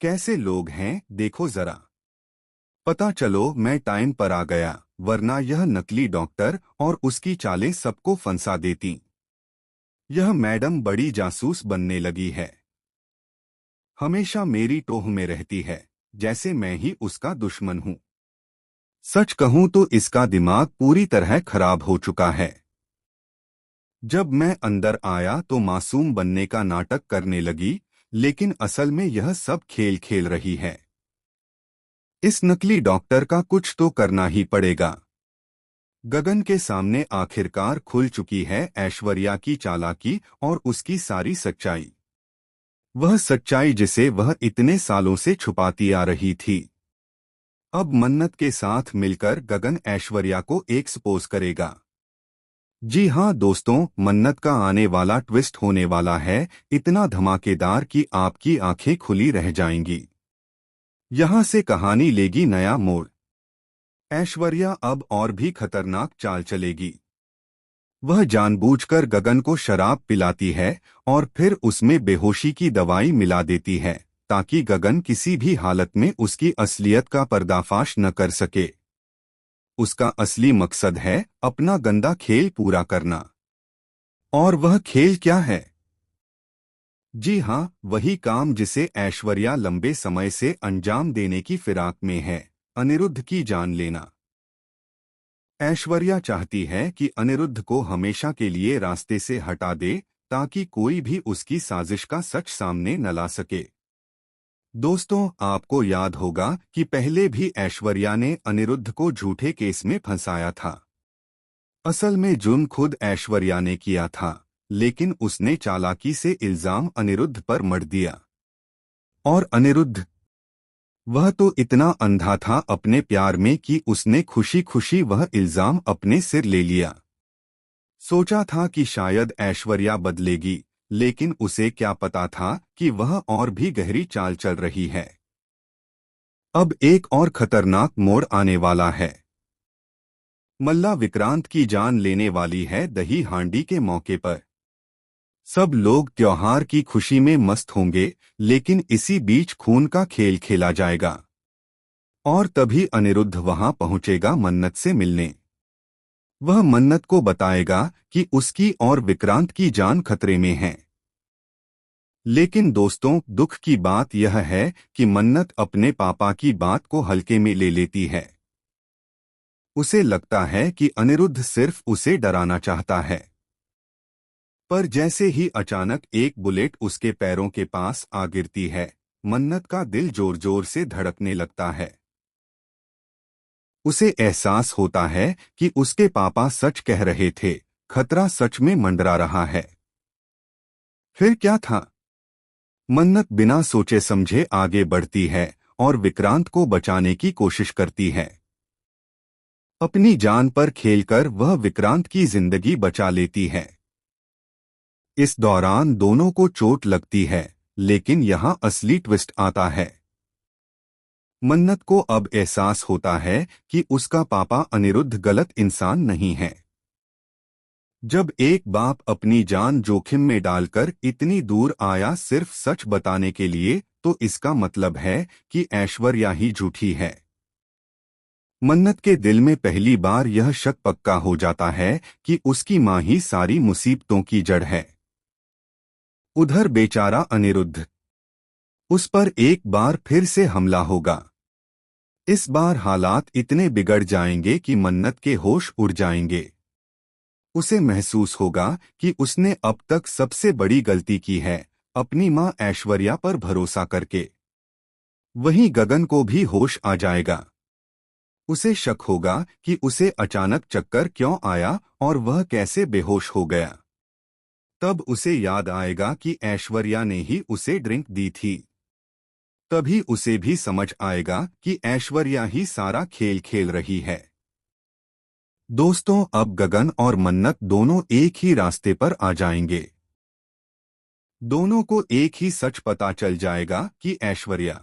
कैसे लोग हैं देखो जरा। पता चलो मैं टाइम पर आ गया, वरना यह नकली डॉक्टर और उसकी चालें सबको फंसा देती। यह मैडम बड़ी जासूस बनने लगी है। हमेशा मेरी टोह में रहती है, जैसे मैं ही उसका दुश्मन हूँ। सच कहूँ तो इसका दिमाग पूरी तरह खराब हो चुका है। जब मैं अंदर आया तो मासूम बनने का नाटक करने लगी, लेकिन असल में यह सब खेल खेल रही है। इस नकली डॉक्टर का कुछ तो करना ही पड़ेगा। गगन के सामने आखिरकार खुल चुकी है ऐश्वर्या की चालाकी और उसकी सारी सच्चाई। वह सच्चाई जिसे वह इतने सालों से छुपाती आ रही थी। अब मन्नत के साथ मिलकर गगन ऐश्वर्या को एक्सपोज करेगा। जी हाँ दोस्तों, मन्नत का आने वाला ट्विस्ट होने वाला है, इतना धमाकेदार कि आपकी आंखें खुली रह जाएंगी। यहाँ से कहानी लेगी नया मोड़। ऐश्वर्या अब और भी खतरनाक चाल चलेगी। वह जानबूझकर गगन को शराब पिलाती है और फिर उसमें बेहोशी की दवाई मिला देती है, ताकि गगन किसी भी हालत में उसकी असलियत का पर्दाफाश न कर सके। उसका असली मकसद है अपना गंदा खेल पूरा करना। और वह खेल क्या है? जी हाँ, वही काम जिसे ऐश्वर्या लंबे समय से अंजाम देने की फिराक में है, अनिरुद्ध की जान लेना। ऐश्वर्या चाहती है कि अनिरुद्ध को हमेशा के लिए रास्ते से हटा दे, ताकि कोई भी उसकी साजिश का सच सामने न ला सके। दोस्तों, आपको याद होगा कि पहले भी ऐश्वर्या ने अनिरुद्ध को झूठे केस में फंसाया था। असल में जुर्म खुद ऐश्वर्या ने किया था, लेकिन उसने चालाकी से इल्जाम अनिरुद्ध पर मढ़ दिया। और अनिरुद्ध, वह तो इतना अंधा था अपने प्यार में कि उसने खुशी खुशी वह इल्जाम अपने सिर ले लिया। सोचा था कि शायद ऐश्वर्या बदलेगी, लेकिन उसे क्या पता था कि वह और भी गहरी चाल चल रही है। अब एक और खतरनाक मोड़ आने वाला है। मल्ला विक्रांत की जान लेने वाली है दही हांडी के मौके पर। सब लोग त्योहार की खुशी में मस्त होंगे, लेकिन इसी बीच खून का खेल खेला जाएगा। और तभी अनिरुद्ध वहां पहुंचेगा मन्नत से मिलने। वह मन्नत को बताएगा कि उसकी और विक्रांत की जान खतरे में है। लेकिन दोस्तों, दुख की बात यह है कि मन्नत अपने पापा की बात को हल्के में ले लेती है। उसे लगता है कि अनिरुद्ध सिर्फ उसे डराना चाहता है। पर जैसे ही अचानक एक बुलेट उसके पैरों के पास आ गिरती है, मन्नत का दिल जोर जोर से धड़कने लगता है। उसे एहसास होता है कि उसके पापा सच कह रहे थे, खतरा सच में मंडरा रहा है। फिर क्या था? मन्नत बिना सोचे समझे आगे बढ़ती है और विक्रांत को बचाने की कोशिश करती है। अपनी जान पर खेलकर वह विक्रांत की जिंदगी बचा लेती है। इस दौरान दोनों को चोट लगती है, लेकिन यहाँ असली ट्विस्ट आता है। मन्नत को अब एहसास होता है कि उसका पापा अनिरुद्ध गलत इंसान नहीं है। जब एक बाप अपनी जान जोखिम में डालकर इतनी दूर आया सिर्फ सच बताने के लिए, तो इसका मतलब है कि ऐश्वर्या ही झूठी है। मन्नत के दिल में पहली बार यह शक पक्का हो जाता है कि उसकी मां ही सारी मुसीबतों की जड़ है। उधर बेचारा अनिरुद्ध, उस पर एक बार फिर से हमला होगा। इस बार हालात इतने बिगड़ जाएंगे कि मन्नत के होश उड़ जाएंगे। उसे महसूस होगा कि उसने अब तक सबसे बड़ी गलती की है, अपनी मां ऐश्वर्या पर भरोसा करके। वहीं गगन को भी होश आ जाएगा। उसे शक होगा कि उसे अचानक चक्कर क्यों आया और वह कैसे बेहोश हो गया। तब उसे याद आएगा कि ऐश्वर्या ने ही उसे ड्रिंक दी थी। तभी उसे भी समझ आएगा कि ऐश्वर्या ही सारा खेल खेल रही है। दोस्तों, अब गगन और मन्नत दोनों एक ही रास्ते पर आ जाएंगे। दोनों को एक ही सच पता चल जाएगा कि ऐश्वर्या